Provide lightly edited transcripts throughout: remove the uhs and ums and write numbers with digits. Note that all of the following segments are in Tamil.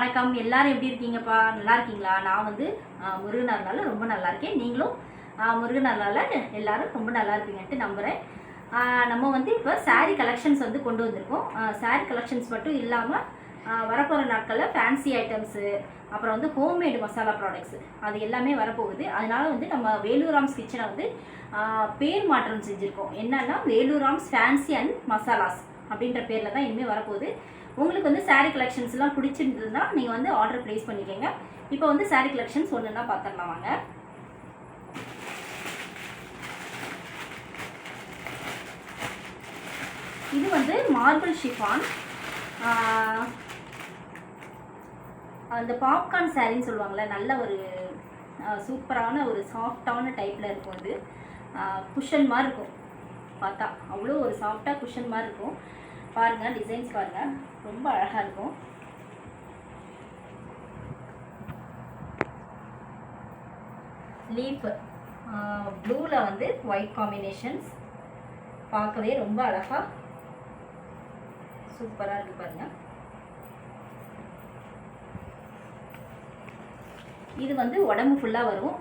வணக்கம். எல்லாரும் எப்படி இருக்கீங்கப்பா? நல்லா இருக்கீங்களா? நான் வந்து முருகனருளால ரொம்ப நல்லா இருக்கேன். நீங்களும் முருகனருளால எல்லாரும் ரொம்ப நல்லா இருப்பீங்கன்ட்டு நம்புகிறேன். நம்ம வந்து இப்போ சாரீ கலெக்ஷன்ஸ் வந்து கொண்டு வந்திருக்கோம். சாரீ கலெக்ஷன்ஸ் மட்டும் இல்லாமல் வரப்போகிற நாட்களில் ஃபேன்சி ஐட்டம்ஸு, அப்புறம் வந்து ஹோம்மேடு மசாலா ப்ராடக்ட்ஸு அது எல்லாமே வரப்போகுது. அதனால வந்து நம்ம வேலூராம்ஸ் கிச்சனை வந்து பேர் மாற்றம் செஞ்சுருக்கோம். என்னன்னா வேலூராம்ஸ் ஃபேன்சி அண்ட் மசாலாஸ் அப்படின்ற பேரில் தான் இனிமேல் வரப்போகுது. உங்களுக்கு வந்து சாரீ கலெக்ஷன்ஸ்லாம் பிடிச்சிருந்ததுன்னா நீங்கள் வந்து ஆர்டர் ப்ளேஸ் பண்ணிக்கோங்க. இப்போ வந்து சாரீ கலெக்ஷன்ஸ் ஒன்றுன்னா பார்த்துடலாம் வாங்க. இது வந்து மார்பிள் ஷிஃபான், அந்த பாப்கார்ன் சாரின்னு சொல்லுவாங்கள்ல, நல்ல ஒரு சூப்பரான ஒரு சாஃப்டான டைப்பில் இருக்கும். இது குஷன் மாதிரி இருக்கும், பார்த்தா அவ்வளோ ஒரு சாஃப்டாக குஷன் மாதிரி இருக்கும். பாருங்கள், டிசைன்ஸ் பாருங்கள், ரொம்ப அழகாக இருக்கும். லீஃப் ப்ளூவில் வந்து ஒயிட் காம்பினேஷன்ஸ் பார்க்கவே ரொம்ப அழகாக சூப்பராக இருக்குது பாருங்கள். இது வந்து உடம்பு ஃபுல்லாக வரும்,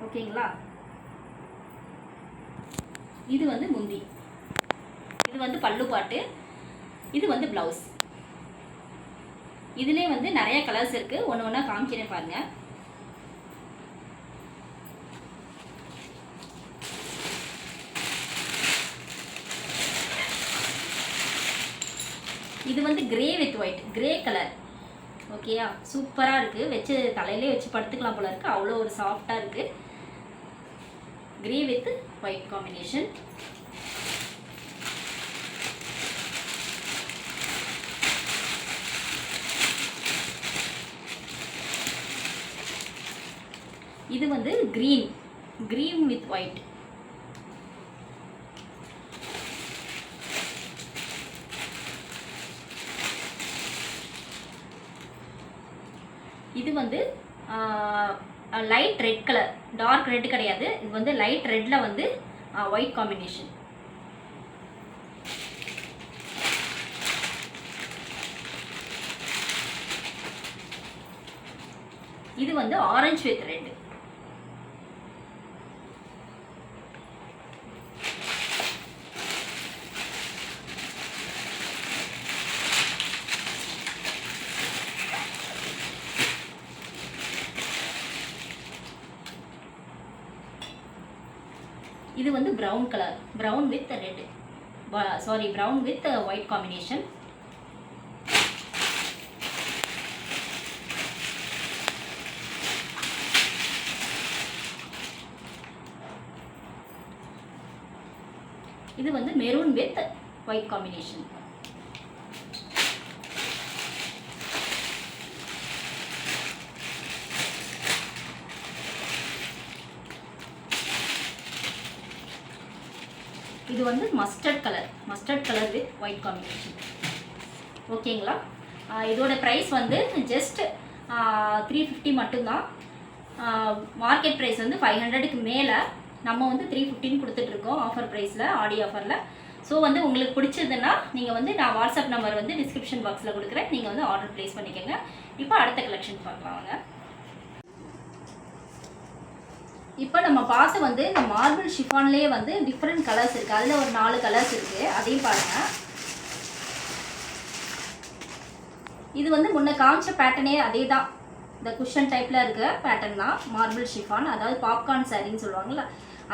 ஓகேங்களா? இது வந்து முந்தி, இது வந்து பல்லு பாட்டு, இது வந்து ப்ளவுஸ். இதுலேயே வந்து நிறைய கலர்ஸ் இருக்குது. ஒன்று ஒன்றா காமிக்கிறேன் பாருங்கள். இது வந்து grey with white, grey colour, ஓகேயா? சூப்பராக இருக்குது. வச்சு தலையிலே வச்சு படுத்துக்கலாம் போல இருக்குது, அவ்வளோ ஒரு சாஃப்டாக இருக்குது. Grey with white combination. இது வந்து கிரீன் வித் ஒயிட். இது வந்து light red colour, dark red கிடையாது, இது வந்து லைட் ரெட்டில் வந்து ஒயிட் காம்பினேஷன். இது வந்து ஆரஞ்சு வித் ரெட். இது வந்து brown colour, brown with red, sorry brown with white combination. இது வந்து மெரூன் வித் ஒயிட் காம்பினேஷன். இது வந்து mustard colour with white combination, ஓகேங்களா? இதோட ப்ரைஸ் வந்து ஜஸ்ட் 350 மட்டும்தான். மார்க்கெட் ப்ரைஸ் வந்து 500க்கு மேலே, நம்ம வந்து 315 கொடுத்துட்ருக்கோம் ஆஃபர் ப்ரைஸில், ஆடி ஆஃபரில். ஸோ வந்து உங்களுக்கு பிடிச்சதுன்னா நீங்கள் வந்து நான் வாட்ஸ்அப் நம்பர் வந்து டிஸ்கிரிப்ஷன் பாக்ஸில் கொடுக்குறேன், நீங்கள் வந்து ஆர்டர் ப்ளேஸ் பண்ணிக்கோங்க. இப்போ அடுத்த கலெக்ஷன் பார்க்கலாங்க. இப்போ நம்ம பார்த்து வந்து இந்த மார்பிள் ஷிஃபான்லேயே வந்து டிஃப்ரெண்ட் கலர்ஸ் இருக்குது. அதில் ஒரு 4 கலர்ஸ் இருக்குது, அதையும் பாருங்கள். இது வந்து முன்ன காமிச்ச பேட்டர்னே அதே தான், இந்த குஷன் டைப்பில் இருக்க பேட்டர்ன் தான் மார்பிள் ஷிஃபான், அதாவது பாப்கார்ன் சாரின்னு சொல்லுவாங்கள்ல,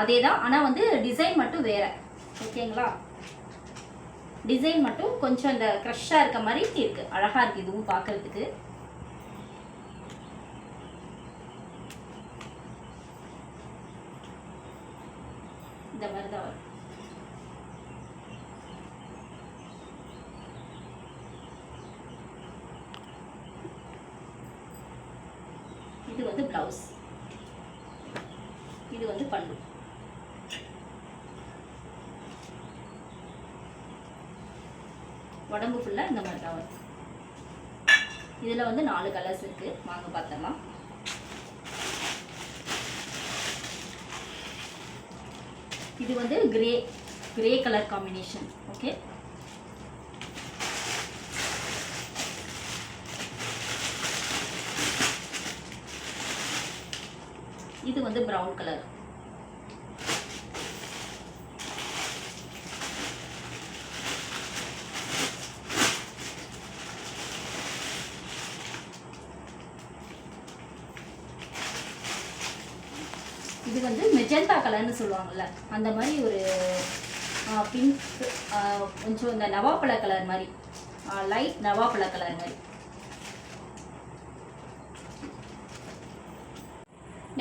அதே தான். ஆனால் வந்து டிசைன் மட்டும் வேறு, ஓகேங்களா? டிசைன் மட்டும் கொஞ்சம் இந்த க்ரஷ்ஷாக இருக்க மாதிரி இருக்குது, அழகாக இருக்குது இதுவும் பார்க்குறதுக்கு. இந்த மாதிரி தான் வரும். இது வந்து ப்ளவுஸ், இது வந்து பல்லு. உடம்பு ஃபுல்லாக இந்த மாதிரி தான் வரும். இதில் வந்து 4 கலர்ஸ் இருக்குது, வாங்க பார்த்துடலாம். இது வந்து கிரே கலர் காம்பினேஷன். ஓகே, இது வந்து ப்ரௌன் கலர். இது வந்து மெஜந்தா கலர்னு சொல்லுவாங்கள்ல, அந்த மாதிரி ஒரு பிங்க், கொஞ்சம் இந்த நவாப்பழ கலர் மாதிரி, லைட் நவாப்பழ கலர் மாதிரி.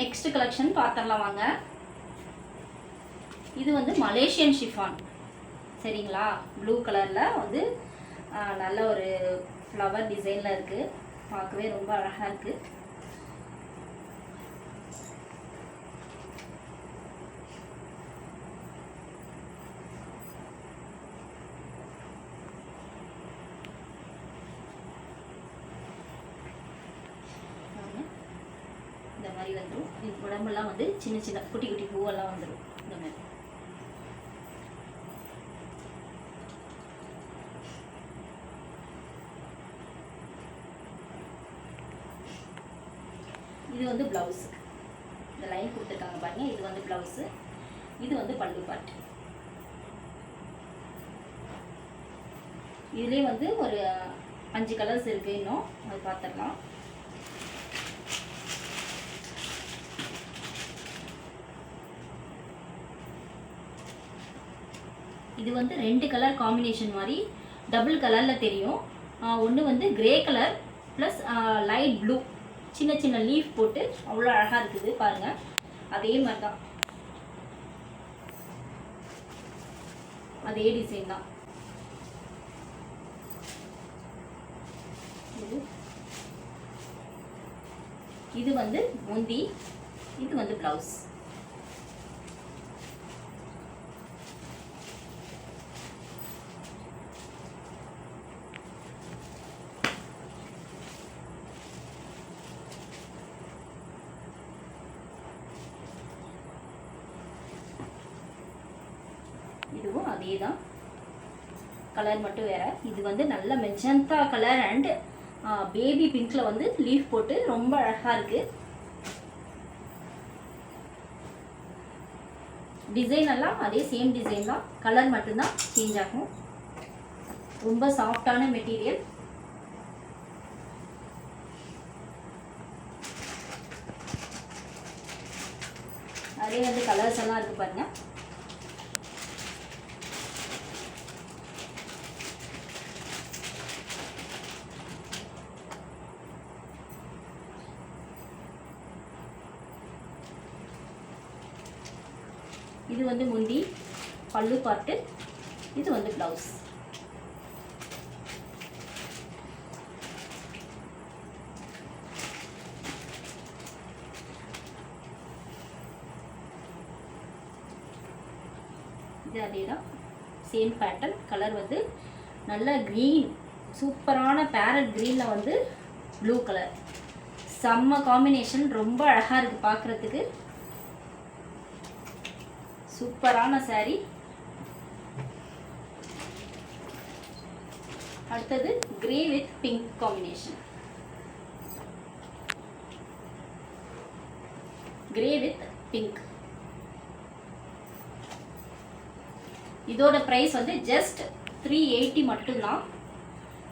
நெக்ஸ்ட் கலெக்ஷன் பார்த்துடலாம் வாங்க. இது வந்து மலேசியன் ஷிஃபான் சரிங்களா. ப்ளூ கலரில் வந்து நல்ல ஒரு ஃப்ளவர் டிசைனில் இருக்குது. பார்க்கவே ரொம்ப அழகாக இருக்குது. இந்த மாதிரி வந்துடும். இது உடம்பெல்லாம் வந்து சின்ன சின்ன குட்டி குட்டி பூவெல்லாம் வந்துடும். இந்த மாதிரி இது வந்து ப்ளவுஸ். இந்த லைன் கொடுத்துருக்காங்க பாருங்க. இது வந்து ப்ளவுஸு, இது வந்து பல்லு பார்ட். இதுலேயே வந்து ஒரு 5 கலர்ஸ் இருக்குது. இன்னும் அது பார்த்துடலாம். இது வந்து 2 கலர் காம்பினேஷன் மாதிரி டபுள் கலரில் தெரியும். ஒன்று வந்து grey colour plus light blue, சின்ன சின்ன லீஃப் போட்டு அவ்வளோ அழகாக இருக்குது பாருங்கள். அதே மாதிரி தான், அதே டிசைன் தான். இது வந்து முந்தி, இது வந்து ப்ளவுஸ். இதுவும் அதே தான், கலர் மட்டும் வேறு. இது வந்து நல்ல மெஜந்தா கலர் அண்ட் பேபி பிங்க்கில் வந்து லீஃப் போட்டு ரொம்ப அழகாக இருக்குது. டிசைன் எல்லாம் அதே சேம் டிசைன் தான், கலர் மட்டும்தான் சேஞ்ச் ஆகும். ரொம்ப சாஃப்டான மெட்டீரியல். அதே வந்து கலர்ஸ் எல்லாம் இருக்குது பாருங்கள். இது வந்து முந்தி, பல்லு பார்ட்டு, இது வந்து ப்ளவுஸ். இது அதே தான், சேம் பேட்டர்ன். கலர் வந்து நல்ல க்ரீன், சூப்பரான பேரட் க்ரீனில் வந்து ப்ளூ கலர். செம்ம காம்பினேஷன், ரொம்ப அழகாக இருக்குது பார்க்குறதுக்கு. சூப்பரான saree. அடுத்தது grey with pink combination. Grey with pink. இதோட ப்ரைஸ் வந்து ஜஸ்ட் 380 மட்டும்தான்.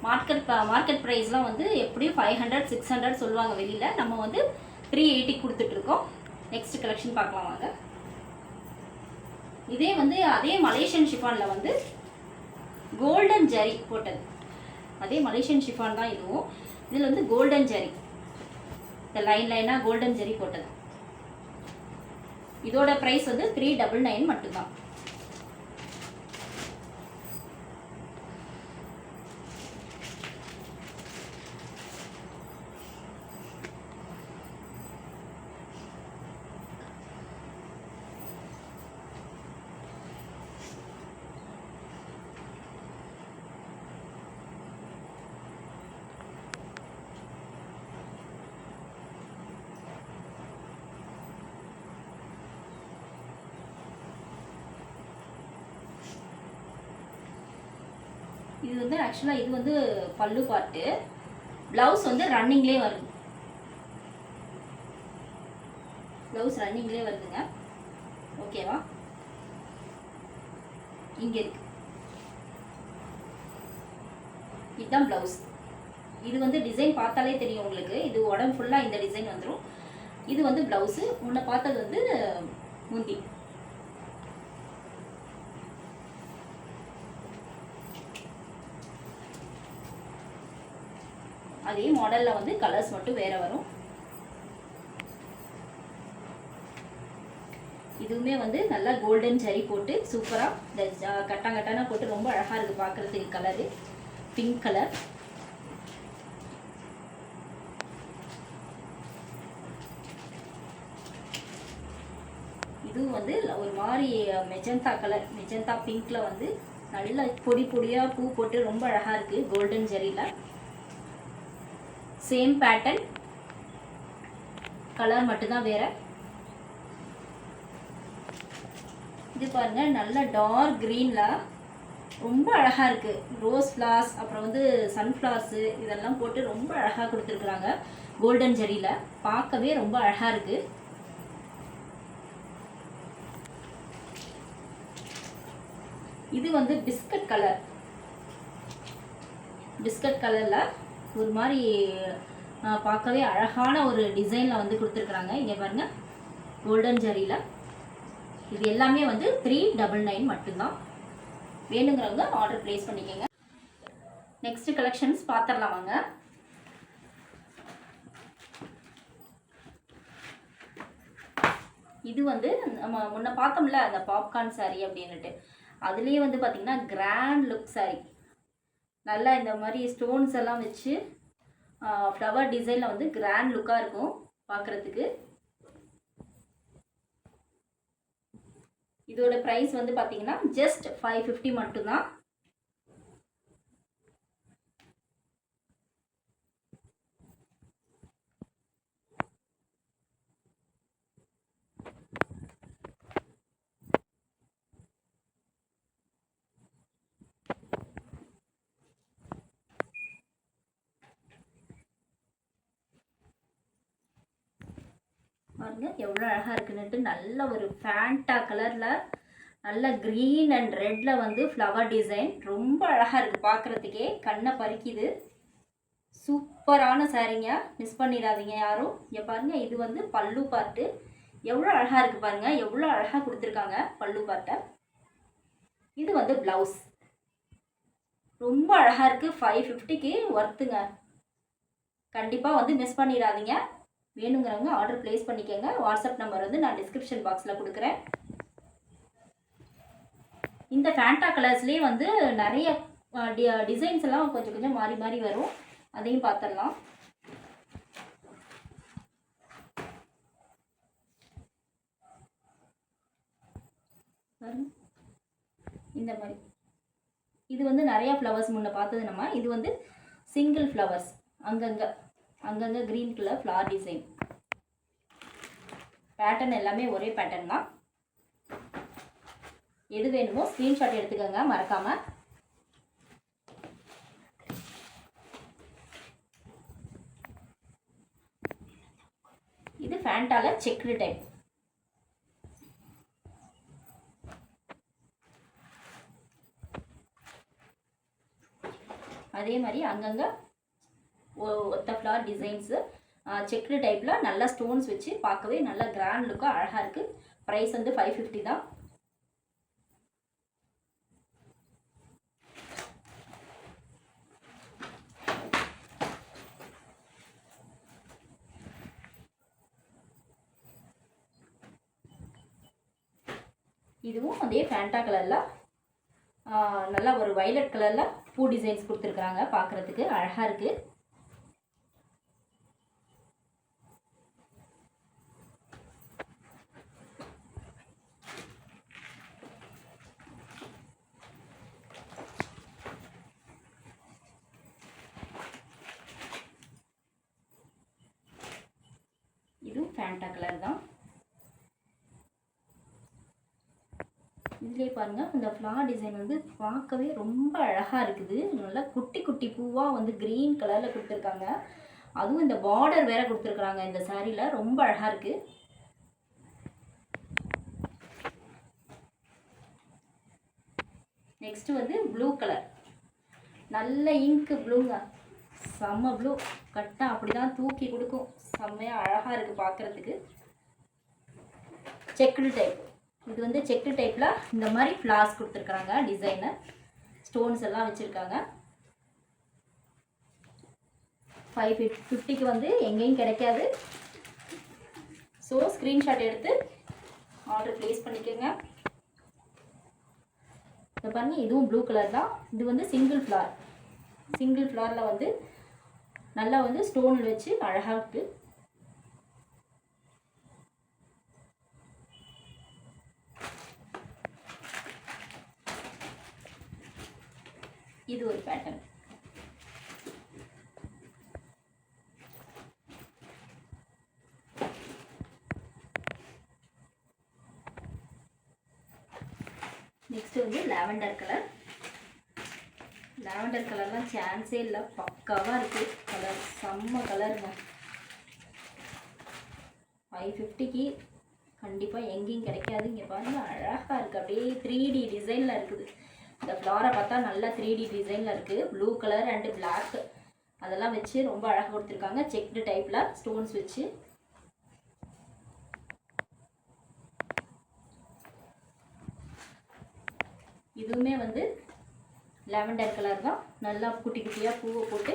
மார்க்கெட் ப்ரைஸ்லாம் வந்து எப்படியும் 500 600 சொல்லுவாங்க வெளியில். நம்ம வந்து 380 கொடுத்துட்ருக்கோம். நெக்ஸ்ட் கலெக்ஷன் பார்க்கலாம் வாங்க. இதே வந்து அதே மலேசியன் ஷிஃபானில் வந்து கோல்டன் ஜரி போட்டது. அதே மலேசியன் ஷிஃபான் தான் இதுவும். இதில் வந்து கோல்டன் ஜரி, இந்த லைனாக கோல்டன் ஜரி போட்டது. இதோட ப்ரைஸ் வந்து 399 மட்டும்தான். இது வந்து ஆக்சுவலாக இது வந்து பல்லு பார்ட்டு. ப்ளவுஸ் வந்து ரன்னிங்லேயே வருது. ப்ளவுஸ் ரன்னிங்லேயே வருதுங்க. ஓகேவா? இங்கே இருக்கு, இதுதான் ப்ளவுஸ். இது வந்து டிசைன் பார்த்தாலே தெரியும் உங்களுக்கு, இது உடம்பு ஃபுல்லாக இந்த டிசைன் வந்துடும். இது வந்து ப்ளவுஸு. முன்ன பார்த்தது வந்து முந்தி. அதே மாடலில் வந்து கலர்ஸ் மட்டும் வேறு வரும். இதுவுமே வந்து நல்லா கோல்டன் ஜரி போட்டு சூப்பராக இந்த கட்டாங்கட்டானா போட்டு ரொம்ப அழகாக இருக்குது பார்க்குறதுக்கு. Colour pink colour. இதுவும் வந்து ஒரு மாதிரி மெஜந்தா கலர், மெஜந்தா பிங்க்கில் வந்து நல்ல பொடி பொடியாக பூ போட்டு ரொம்ப அழகாக இருக்குது கோல்டன் ஜரியில். சேம் பேட்டர்ன், கலர் மட்டும்தான் வேறு. இது பாருங்கள், நல்ல டார்க் க்ரீனில் ரொம்ப அழகாக இருக்குது. ரோஸ் ஃப்ளார்ஸ், அப்புறம் வந்து சன்ஃப்ளவர்ஸு இதெல்லாம் போட்டு ரொம்ப அழகாக கொடுத்துருக்குறாங்க கோல்டன் ஜரியில். பார்க்கவே ரொம்ப அழகாக இருக்குது. இது வந்து பிஸ்கட் கலர். பிஸ்கட் கலரில் ஒரு மாதிரி பார்க்கவே அழகான ஒரு டிசைனில் வந்து கொடுத்துருக்குறாங்க. இங்கே பாருங்கள், கோல்டன் ஜரியில். இது எல்லாமே வந்து 399 மட்டும்தான். வேணுங்கிறவங்க ஆர்டர் ப்ளேஸ் பண்ணிக்கோங்க. நெக்ஸ்ட் கலெக்ஷன்ஸ் பார்த்துடலாம் வாங்க. இது வந்து நம்ம முன்ன பார்த்தோம்ல அந்த பாப்கார்ன் சாரீ அப்படின்னுட்டு, அதுலேயே வந்து பார்த்திங்கன்னா கிராண்ட் லுக் சாரீ. நல்லா இந்த மாதிரி ஸ்டோன்ஸ் எல்லாம் வச்சு ஃப்ளவர் டிசைனில் வந்து கிராண்ட் லுக்காக இருக்கும் பார்க்குறதுக்கு. இதோட ப்ரைஸ் வந்து பார்த்தீங்கன்னா ஜஸ்ட் 550 மட்டும்தான். பாருங்க எவ்வளோ அழகாக இருக்குன்னுட்டு. நல்ல ஒரு ஃபேண்டா கலரில் நல்ல க்ரீன் அண்ட் ரெட்டில் வந்து ஃப்ளவர் டிசைன் ரொம்ப அழகாக இருக்குது பார்க்குறதுக்கே, கண்ணை பறிக்குது. சூப்பரான சாரீங்க, மிஸ் பண்ணிடாதீங்க யாரும். இங்கே பாருங்கள், இது வந்து பல்லு பார்ட்டு. எவ்வளோ அழகாக இருக்குது பாருங்கள், எவ்வளோ அழகாக கொடுத்துருக்காங்க பல்லு பார்ட்டை. இது வந்து ப்ளவுஸ். ரொம்ப அழகாக இருக்குது. 550க்கு ஒர்த்துங்க. கண்டிப்பாக வந்து மிஸ் பண்ணிடாதீங்க. வேணுங்கிறவங்க ஆர்டர் ப்ளேஸ் பண்ணிக்கோங்க. வாட்ஸ்அப் நம்பர் வந்து நான் டிஸ்கிரிப்ஷன் பாக்ஸில் கொடுக்குறேன். இந்த ஃபேண்டா கலர்ஸ்லேயே வந்து நிறைய டிசைன்ஸ் எல்லாம் கொஞ்சம் கொஞ்சம் மாறி மாறி வரும், அதையும் பார்த்துடலாம். இந்த மாதிரி இது வந்து நிறையா ஃப்ளவர்ஸ் முன்ன பார்த்தது நம்ம. இது வந்து சிங்கிள் ஃப்ளவர்ஸ், அங்கங்கே green colour flower design. Pattern எல்லாமே ஒரே பேட்டர்ன் தான். எது வேணுமோ ஸ்க்ரீன்ஷாட் எடுத்துக்கோங்க மறக்காமல். இது ஃபேண்டால செக்டு டைப். அதே மாதிரி அங்கங்கே ஒத்த ஃப்ளவர் டிசைன்ஸு செக்டு டைப்பில் நல்லா ஸ்டோன்ஸ் வச்சு பார்க்கவே நல்லா கிராண்ட் லுக்காக அழகாக இருக்குது. ப்ரைஸ் வந்து 550 தான். இதுவும் அதே ஃபேண்டா கலரில் நல்லா ஒரு வைலட் கலரில் பூ டிசைன்ஸ் கொடுத்துருக்குறாங்க, பார்க்குறதுக்கு அழகாக இருக்குது. இதுவும் ஃபேண்டா கலர் தான். இதுலேயே பாருங்கள், இந்த ஃப்ளவர் டிசைன் வந்து பார்க்கவே ரொம்ப அழகாக இருக்குது. நல்லா குட்டி குட்டி பூவாக வந்து க்ரீன் கலரில் கொடுத்துருக்காங்க. அதுவும் இந்த பார்டர் வேறு கொடுத்துருக்குறாங்க இந்த சாரியில், ரொம்ப அழகாக இருக்குது. நெக்ஸ்ட்டு வந்து ப்ளூ கலர், நல்ல இங்கு ப்ளூங்க, செம்ம ப்ளூ. கட்டா அப்படி தான் தூக்கி கொடுக்கும், செம்மையாக அழகாக இருக்குது பார்க்குறதுக்கு. செக்குடு டைப், இது வந்து செக்குடு டைப்பில் இந்த மாதிரி ஃப்ளார்ஸ் கொடுத்துருக்குறாங்க, டிசைனு ஸ்டோன்ஸ் எல்லாம் வச்சுருக்காங்க. 550க்கு வந்து எங்கேயும் கிடைக்காது. ஸோ ஸ்க்ரீன்ஷாட் எடுத்து ஆர்டர் ப்ளேஸ் பண்ணிக்கோங்க. இப்போ பாருங்க, இதுவும் ப்ளூ கலர் தான். இது வந்து சிங்கிள் ஃப்ளார், சிங்கிள் ஃப்ளாரில் வந்து நல்லா வந்து ஸ்டோன் வச்சு அழகாக இருக்குது. இது ஒரு பேட்டர்ன். நெக்ஸ்ட் வந்து லாவெண்டர் கலர். லாவெண்டர் கலர்லாம் சான்ஸே இல்லை, பக்காவாக இருக்குது கலர், செம்ம கலருங்க. 550க்கு கண்டிப்பாக எங்கேயும் கிடைக்காது. இங்கே பாருங்கள், அழகாக இருக்குது, அப்படியே 3D டிசைனில் இருக்குது. இந்த ஃப்ளாரை பார்த்தா நல்லா 3D டிசைனில் இருக்குது. ப்ளூ கலர் அண்டு பிளாக் அதெல்லாம் வச்சு ரொம்ப அழகாக கொடுத்துருக்காங்க. செக்டு டைப்பில் ஸ்டோன்ஸ் வச்சு. இதுவுமே வந்து லாவெண்டர் கலர் தான். நல்லா குட்டி குட்டியாக பூவை போட்டு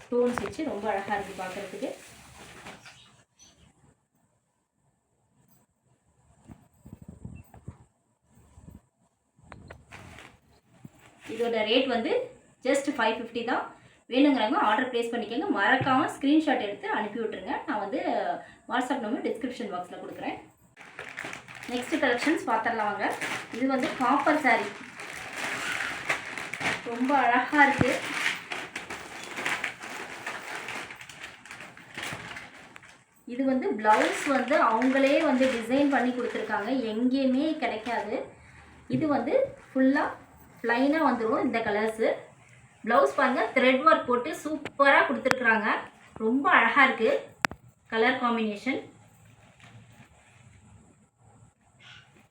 ஸ்டோன்ஸ் வச்சு ரொம்ப அழகாக இருக்குது பார்க்குறதுக்கு. இதோட ரேட் வந்து ஜஸ்ட் 550 தான். வேணுங்கிறவங்க ஆர்டர் ப்ளேஸ் பண்ணிக்கோங்க. மறக்காமல் ஸ்க்ரீன்ஷாட் எடுத்து அனுப்பி விட்ருங்க. நான் வந்து வாட்ஸ்அப் நம்பர் டிஸ்கிரிப்ஷன் பாக்ஸில் கொடுக்குறேன். நெக்ஸ்ட் கலெக்ஷன்ஸ் பார்த்துடலாம் வாங்க. இது வந்து காப்பர் சாரீ, ரொம்ப அழகாக இருக்குது. இது வந்து ப்ளவுஸ் வந்து அவங்களே வந்து டிசைன் பண்ணி கொடுத்துருக்காங்க, எங்கேயுமே கிடைக்காது. இது வந்து ஃபுல்லாக ப்ளைனாக வந்துடும் இந்த கலர்ஸு. ப்ளவுஸ் பாருங்கள், த்ரெட் ஒர்க் போட்டு சூப்பராக கொடுத்துருக்குறாங்க, ரொம்ப அழகாக இருக்குது கலர் காம்பினேஷன்.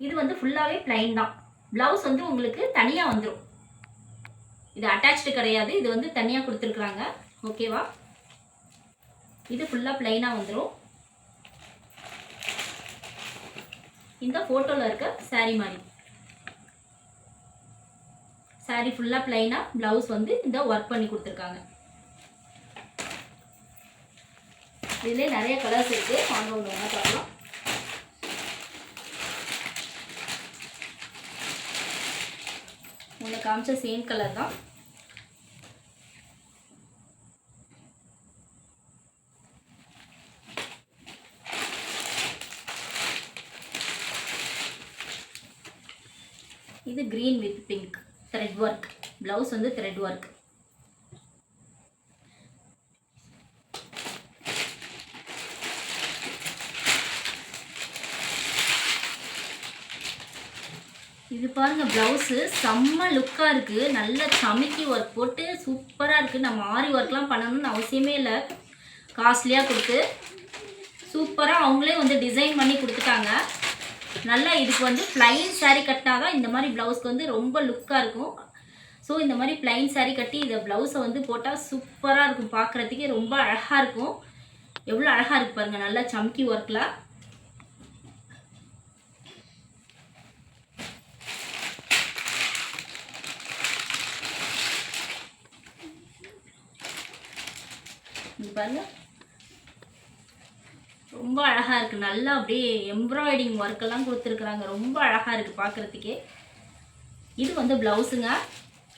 இது வந்து ஃபுல்லாகவே ப்ளைன் தான். ப்ளவுஸ் வந்து உங்களுக்கு தனியாக வந்துடும், இது அட்டாச்டு கிடையாது, இது வந்து தனியாக கொடுத்துருக்குறாங்க. ஓகேவா? இது ஃபுல்லாக ப்ளைனாக வந்துடும். இந்த ஃபோட்டோவில் இருக்க சாரீ மாதிரி சாரீ ஃபுல்லாக ப்ளைனாக, ப்ளவுஸ் வந்து இந்த ஒர்க் பண்ணி கொடுத்துருக்காங்க. இதுலேயே நிறைய கலர்ஸ் இருக்குது, வாங்க ஒன்று ஒன்றா பார்க்கலாம். ஒன்று காமிச்ச சேம் கலர் தான். இது green with pink thread work, blouse வந்து த்ரெட் ஒர்க். இது பாருங்கள், ப்ளவுஸு செம்ம லுக்காக இருக்குது, நல்ல சமைக்கி ஒர்க் போட்டு சூப்பராக இருக்குது. நம்ம ஆரி ஒர்க்லாம் பண்ணணும்னு அவசியமே இல்லை, காஸ்ட்லியாக கொடுத்து சூப்பராக அவங்களே வந்து டிசைன் பண்ணி கொடுத்துட்டாங்க. நல்லா இதுக்கு வந்து ப்ளைன் சாரீ கட்டினா தான் இந்த மாதிரி ப்ளவுஸ்க்கு வந்து ரொம்ப லுக்காக இருக்கும். ஸோ இந்த மாதிரி ப்ளைன் சாரீ கட்டி இதை ப்ளவுஸை வந்து போட்டால் சூப்பராக இருக்கும், பார்க்குறதுக்கே ரொம்ப அழகாக இருக்கும். எவ்வளோ அழகாக இருக்குது பாருங்கள், நல்லா சம்கி ஒர்க்கில். இது பாருங்க, ரொம்ப அழகாக இருக்குது, நல்லா அப்படியே எம்ப்ராய்டிங் ஒர்க்கெல்லாம் கொடுத்துருக்குறாங்க, ரொம்ப அழகாக இருக்குது பார்க்குறதுக்கே. இது வந்து ப்ளவுஸுங்க,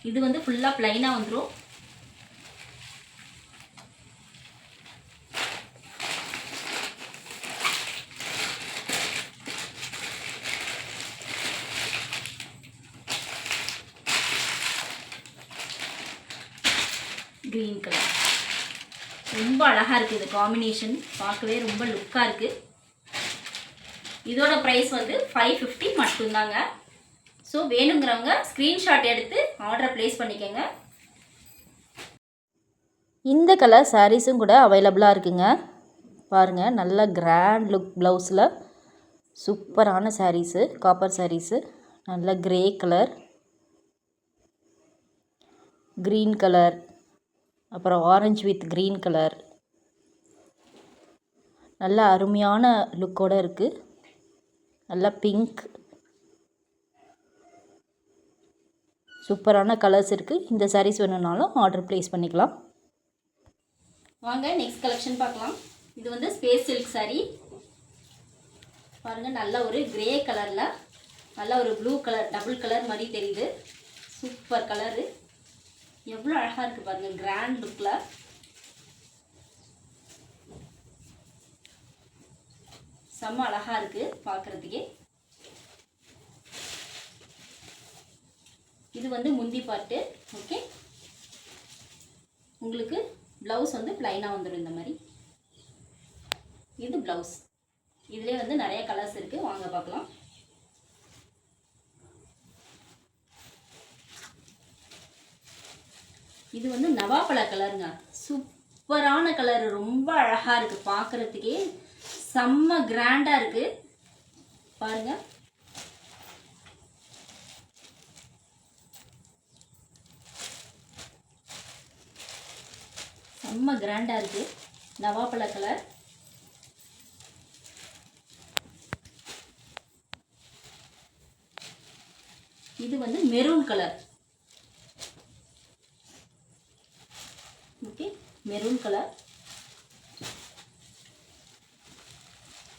இது வந்து ஃபுல்லாக ப்ளைனாக வந்துடும். க்ரீன் கலர் ரொம்ப அழகாக இருக்குது, இது காம்பினேஷன் பார்க்கவே ரொம்ப லுக்காக இருக்குது. இதோட ப்ரைஸ் வந்து 550 மட்டும்தாங்க. ஸோ வேணுங்கிறவங்க ஸ்க்ரீன்ஷாட் எடுத்து ஆர்டர் ப்ளேஸ் பண்ணிக்கோங்க. இந்த கலர் சாரீஸும் கூட அவைலபிளாக இருக்குங்க. பாருங்கள், நல்ல கிராண்ட் லுக் ப்ளவுஸில் சூப்பரான சாரீஸு, காப்பர் சாரீஸு நல்ல கிரே கலர், க்ரீன் கலர், அப்புறம் ஆரஞ்சு வித் க்ரீன் கலர். நல்ல அருமையான லுக்கோடு இருக்குது. நல்ல பிங்க், சூப்பரான கலர்ஸ் இருக்குது. இந்த சாரீஸ் வேணும்னாலும் ஆர்டர் ப்ளேஸ் பண்ணிக்கலாம். வாங்க நெக்ஸ்ட் கலெக்ஷன் பார்க்கலாம். இது வந்து ஸ்பேஸ் சில்க் saree. பாருங்கள், நல்ல ஒரு கிரே கலரில் நல்ல ஒரு ப்ளூ கலர் டபுள் கலர் மாதிரி தெரியுது. சூப்பர் கலரு, எவ்வளோ அழகாக இருக்குது பாருங்கள், கிராண்ட் லுக்கில். செம்ம அழகாக இருக்குது பார்க்குறதுக்கே. இது வந்து முந்தி பாட்டு. ஓகே, உங்களுக்கு ப்ளவுஸ் வந்து ப்ளைனாக வந்துடும் இந்த மாதிரி. இது ப்ளவுஸ். இதுலேயே வந்து நிறைய கலர்ஸ் இருக்குது, வாங்க பார்க்கலாம். இது வந்து நவாப்பழ கலருங்க, சூப்பரான கலர், ரொம்ப அழகாக இருக்குது பார்க்குறதுக்கே. செம்ம கிராண்டாக இருக்குது பாருங்கள். செம்ம கிராண்டாக இருக்குது நவாப்பழ கலர். இது வந்து maroon colour. Okay, maroon colour.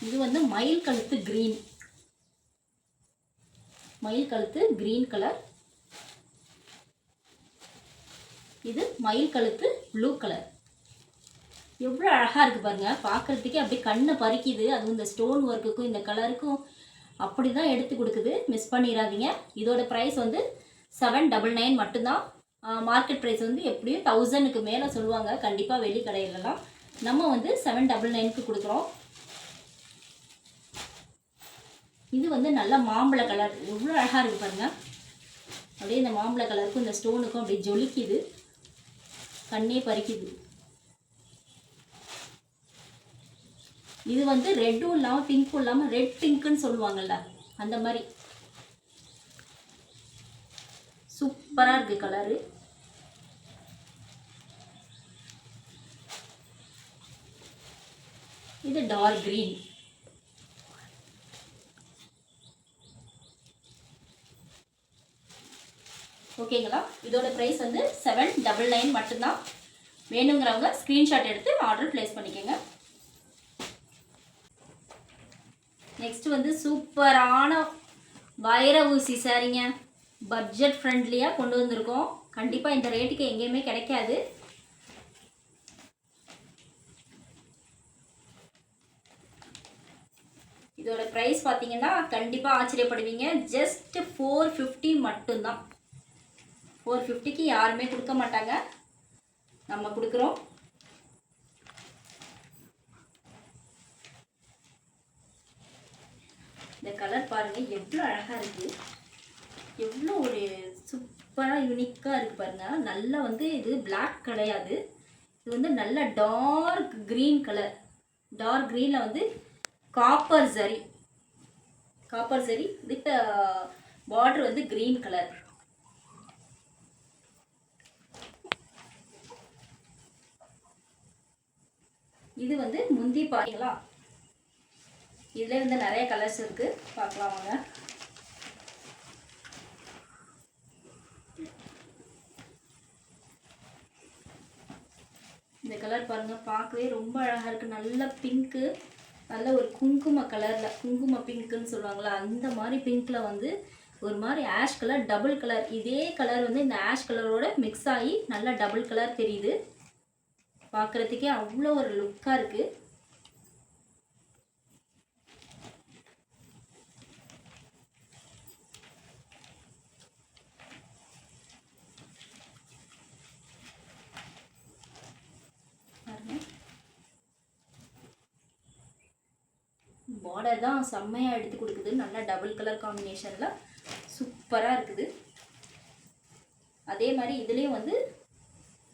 இது வந்து மயில் கழுத்து கிரீன், மயில் கழுத்து கிரீன் கலர். இது மயில் கழுத்து ப்ளூ கலர். எவ்வளோ அழகாக இருக்குது பாருங்கள், பார்க்குறதுக்கே அப்படியே கண்ணை பறிக்குது. அதுவும் இந்த ஸ்டோன் ஒர்க்குக்கும் இந்த கலருக்கும் அப்படி தான் எடுத்து கொடுக்குது, மிஸ் பண்ணிடாதீங்க. இதோட ப்ரைஸ் வந்து 799 மட்டும்தான். மார்க்கெட் ப்ரைஸ் வந்து எப்படியும் 1000க்கு மேலே சொல்லுவாங்க கண்டிப்பாக வெளி கடையிலலாம். நம்ம வந்து 799க்கு கொடுக்குறோம். இது வந்து நல்ல மாம்பழ கலர், எவ்வளோ அழகாக இருக்குது பாருங்கள். அப்படியே இந்த மாம்பழ கலருக்கும் இந்த ஸ்டோனுக்கும் அப்படியே ஜொலிக்குது, கண்ணே பறிக்குது. இது வந்து ரெட்டும் இல்லாமல் பிங்க்கும் இல்லாமல் ரெட் பிங்க்குன்னு சொல்லுவாங்கள்ல, அந்த மாதிரி சூப்பராக இருக்குது கலரு. இது டார்க் கிரீன். ஓகேங்களா, இதோட ப்ரைஸ் வந்து 799 மட்டும்தான். வேணுங்கிறவங்க ஸ்க்ரீன்ஷாட் எடுத்து ஆர்டர் ப்ளேஸ் பண்ணிக்கோங்க. நெக்ஸ்ட் வந்து சூப்பரான வைர ஊசி சாரீங்க, பட்ஜெட் ஃப்ரெண்ட்லியாக கொண்டு வந்திருக்கோம். கண்டிப்பாக இந்த ரேட்டுக்கு எங்கேயுமே கிடைக்காது. இதோட ப்ரைஸ் பார்த்தீங்கன்னா கண்டிப்பாக ஆச்சரியப்படுவீங்க. ஜஸ்ட் 450 மட்டும்தான். 450க்கு யாருமே கொடுக்க மாட்டாங்க, நம்ம கொடுக்குறோம். இந்த கலர் பாருங்கள், எவ்வளோ அழகாக இருக்குது, எவ்வளோ ஒரு சூப்பராக யூனிக்காக இருக்குது பாருங்கள். நல்லா வந்து இது பிளாக் கிடையாது, இது வந்து நல்ல டார்க் க்ரீன் கலர். டார்க் க்ரீனில் வந்து copper zari, copper zari with border வந்து க்ரீன் கலர். இது வந்து முந்தி பாருங்களா, இதில் வந்து நிறைய கலர்ஸ் இருக்குது, பார்க்கலாம் வாங்க. இந்த கலர் பாருங்கள், பார்க்கவே ரொம்ப அழகாக இருக்குது. நல்ல பிங்க்கு, நல்ல ஒரு குங்கும கலரில், குங்கும பிங்க்குன்னு சொல்லுவாங்களா அந்த மாதிரி பிங்க்கில் வந்து ஒரு மாதிரி ஆஷ் கலர் டபுள் கலர். இதே கலர் வந்து இந்த ஆஷ் கலரோட மிக்ஸ் ஆகி நல்லா டபுள் கலர் தெரியுது. பார்க்குறதுக்கே அவ்வளோ ஒரு லுக்காக இருக்குது. பார்டர் தான் செம்மையாக எடுத்து கொடுக்குது, நல்லா டபுள் கலர் காம்பினேஷனில் சூப்பராக இருக்குது. அதே மாதிரி இதுலேயும் வந்து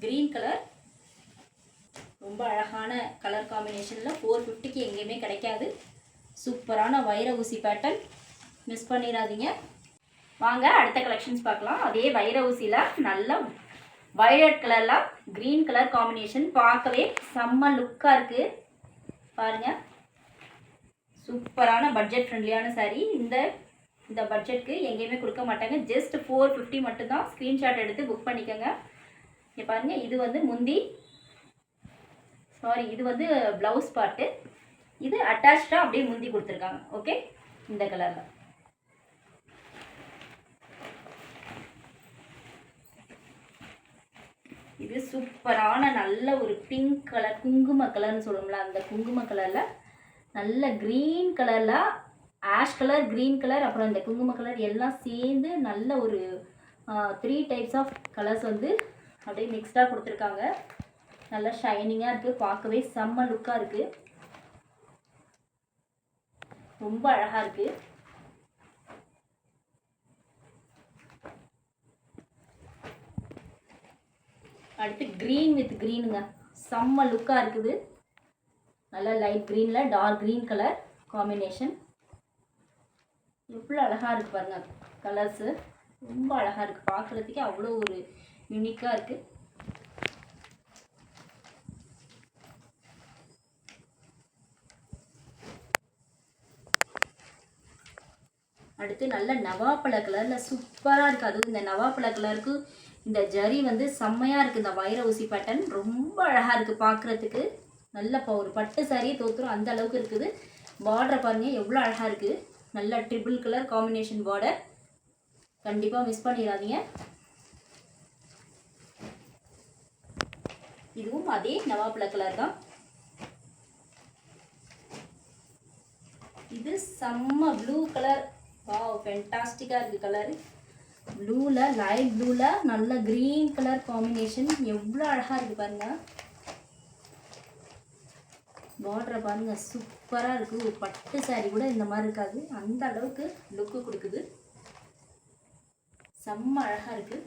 க்ரீன் கலர் ரொம்ப அழகான கலர் காம்பினேஷனில் 450க்கு எங்கேயுமே கிடைக்காது. சூப்பரான வைர ஊசி பேட்டர்ன், மிஸ் பண்ணிடாதீங்க. வாங்க அடுத்த கலெக்ஷன்ஸ் பார்க்கலாம். அதே வைர ஊசியில் நல்ல வயலட் கலரில் க்ரீன் கலர் காம்பினேஷன், பார்க்கவே செம்ம லுக்காக இருக்குது. பாருங்கள், சூப்பரான பட்ஜெட் ஃப்ரெண்ட்லியான சாரீ. இந்த பட்ஜெட்டுக்கு எங்கேயுமே கொடுக்க மாட்டாங்க. ஜஸ்ட் 450 மட்டும்தான். ஸ்க்ரீன்ஷாட் எடுத்து புக் பண்ணிக்கோங்க. இங்கே பாருங்கள், இது வந்து இது வந்து ப்ளவுஸ் பார்ட்டு. இது அட்டாச்சாக அப்படியே முந்தி கொடுத்துருக்காங்க. ஓகே, இந்த கலரில் இது சூப்பரான நல்ல ஒரு பிங்க் கலர், குங்கும கலர்னு சொல்லுவோம்ல, அந்த குங்கும கலரில் நல்ல க்ரீன் கலரில் ஆஷ் கலர், க்ரீன் கலர், அப்புறம் இந்த குங்கும கலர் எல்லாம் சேர்ந்து நல்ல ஒரு 3 டைப்ஸ் ஆஃப் கலர்ஸ் வந்து அப்படியே மிக்ஸ்டாக கொடுத்துருக்காங்க. நல்லா ஷைனிங்காக இருக்குது, பார்க்கவே செம்ம லுக்காக இருக்குது, ரொம்ப அழகாக இருக்குது. அடுத்து க்ரீன் வித் க்ரீனுங்க, செம்ம லுக்காக இருக்குது. நல்லா லைட் க்ரீனில் டார்க் க்ரீன் கலர் காம்பினேஷன். எவ்வளோ அழகாக இருக்குது பாருங்கள், கலர்ஸு ரொம்ப அழகாக இருக்குது, பார்க்குறதுக்கே அவ்வளோ ஒரு யூனிக்காக இருக்குது. அடுத்து நல்ல நவாப்பழ கலரில் சூப்பராக இருக்குது. அதுவும் இந்த நவாப்பழ கலருக்கு இந்த ஜரி வந்து செம்மையாக இருக்குது. இந்த வைர ஊசி பேட்டர்ன் ரொம்ப அழகாக இருக்குது பார்க்குறதுக்கு. நல்ல ஒரு பட்டு சாரியே தோற்றுரும் அந்த அளவுக்கு இருக்குது. பார்டரை பாருங்கள் எவ்வளோ அழகாக இருக்குது. நல்ல ட்ரிபிள் கலர் காம்பினேஷன் பார்டர், கண்டிப்பாக மிஸ் பண்ணிடாதீங்க. இதுவும் அதே நவாப்பழ கலர் தான். இது செம்ம ப்ளூ கலர், வாவ் ஃபென்டாஸ்டிக்காக இருக்குது கலரு. ப்ளூவில் லைட் ப்ளூவில் நல்ல க்ரீன் கலர் காம்பினேஷன், எவ்வளோ அழகாக இருக்குது பாருங்கள். பார்டரை பாருங்கள் சூப்பராக இருக்குது. ஒரு பட்டு சாரி கூட இந்த மாதிரி இருக்காது, அந்த அளவுக்கு லுக்கு கொடுக்குது. செம்ம அழகாக இருக்குது,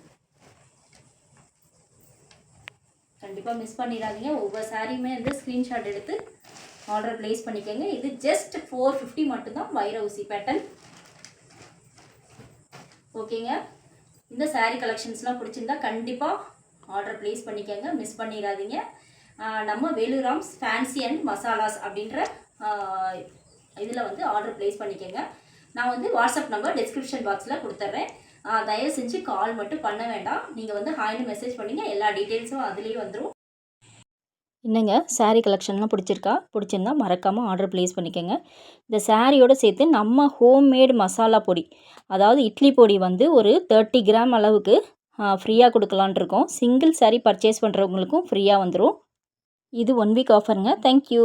கண்டிப்பாக மிஸ் பண்ணிடாதீங்க. ஒவ்வொரு சாரியுமே வந்து ஸ்க்ரீன்ஷாட் எடுத்து ஆர்டர் ப்ளேஸ் பண்ணிக்கோங்க. இது ஜஸ்ட் 450 மட்டும்தான், வைர ஊசி பேட்டர்ன். ஓகேங்க, இந்த சாரீ கலெக்ஷன்ஸ்லாம் பிடிச்சிருந்தா கண்டிப்பாக ஆர்டர் ப்ளேஸ் பண்ணிக்கோங்க, மிஸ் பண்ணிடாதீங்க. நம்ம வேலுராம்ஸ் ஃபேன்சி அண்ட் மசாலாஸ் அப்படின்ற இதில் வந்து ஆர்டர் ப்ளேஸ் பண்ணிக்கோங்க. நான் வந்து வாட்ஸ்அப் நம்பர் டிஸ்கிரிப்ஷன் பாக்ஸில் கொடுத்துட்றேன். தயவு செஞ்சு கால் மட்டும் பண்ண வேண்டாம், நீங்கள் வந்து ஹாய்னு மெசேஜ் பண்ணிங்க, எல்லா டீட்டெயில்ஸும் அதுலேயே வந்துடும். என்னங்க சாரீ கலெக்ஷன்லாம் பிடிச்சிருந்தா மறக்காமல் ஆர்டர் ப்ளேஸ் பண்ணிக்கோங்க. இந்த சாரியோடு சேர்த்து நம்ம ஹோம்மேட் மசாலா பொடி, அதாவது இட்லி பொடி வந்து ஒரு 30 கிராம் அளவுக்கு ஃப்ரீயாக கொடுக்கலான் இருக்கோம். சிங்கிள் சாரீ பர்ச்சேஸ் பண்ணுறவங்களுக்கும் ஃப்ரீயாக வந்துடும். இது 1 வீக் ஆஃபருங்க. தேங்க்யூ.